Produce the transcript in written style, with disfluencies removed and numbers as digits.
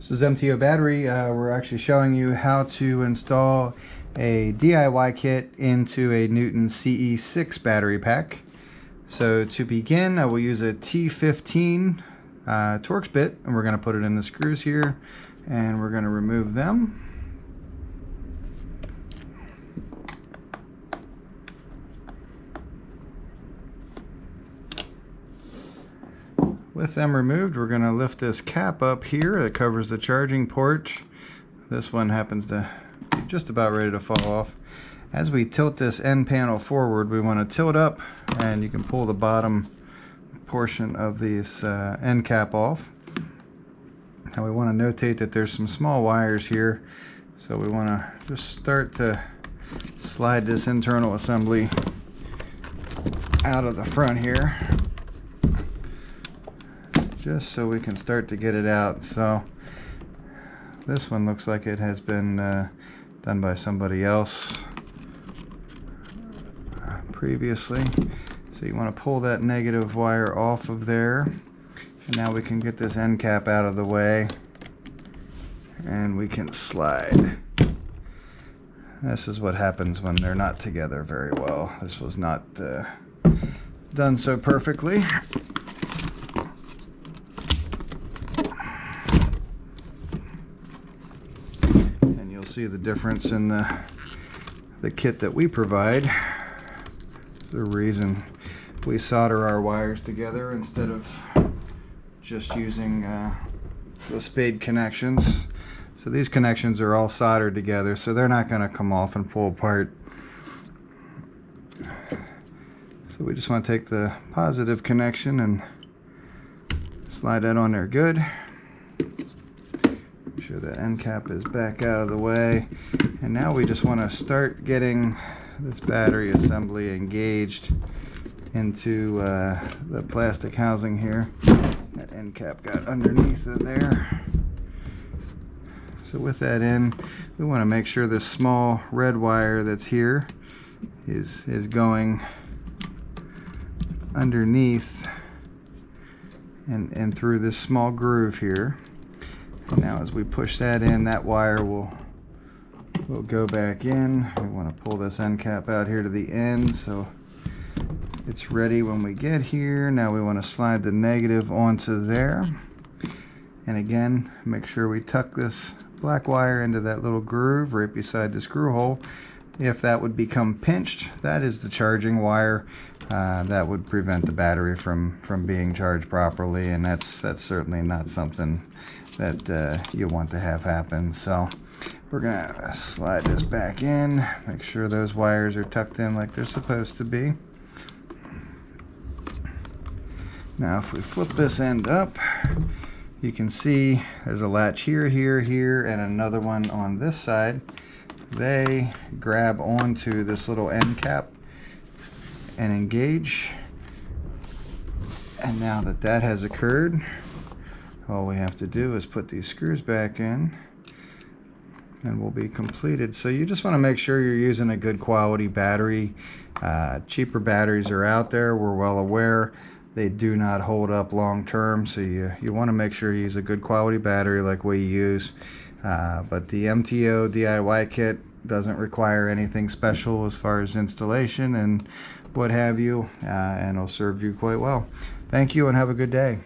This is MTO battery. We're actually showing you how to install a DIY kit into a Neuton CE6 battery pack. So to begin, I will use a T15 Torx bit, and we're going to put it in the screws here, and we're going to remove them. With them removed, we're going to lift this cap up here that covers the charging port. This one happens to be just about ready to fall off. As we tilt this end panel forward, we want to tilt up, and you can pull the bottom portion of this end cap off. Now we want to notate that there's some small wires here, so we want to just start to slide this internal assembly out of the front here, just so we can start to get it out. So this one looks like it has been done by somebody else previously. So you want to pull that negative wire off of there, and now we can get this end cap out of the way, and we can slide. This is what happens when they're not together very well. This was not done so perfectly. See the difference in the kit that we provide. The reason we solder our wires together instead of just using the spade connections. So these connections are all soldered together, so they're not going to come off and pull apart. So we just want to take the positive connection and slide that on there good. Sure the end cap is back out of the way, and now we just want to start getting this battery assembly engaged into the plastic housing here. That end cap got underneath it there. So with that in, we want to make sure this small red wire that's here is going underneath and through this small groove here. And now as we push that in, that wire will go back in. We want to pull this end cap out here to the end so it's ready when we get here. Now we want to slide the negative onto there, and again make sure we tuck this black wire into that little groove right beside the screw hole. If that would become pinched, that is the charging wire. That would prevent the battery from being charged properly, and that's certainly not something that you want to have happen. So we're gonna slide this back in, make sure those wires are tucked in like they're supposed to be. Now if we flip this end up, you can see there's a latch here, here, and another one on this side. They grab onto this little end cap and engage. And now that that has occurred, all we have to do is put these screws back in, and we'll be completed. So you just want to make sure you're using a good quality battery. Cheaper batteries are out there, we're well aware. They do not hold up long term, so you want to make sure you use a good quality battery like we use. But the MTO DIY kit doesn't require anything special as far as installation and what have you, and it'll serve you quite well. Thank you and have a good day.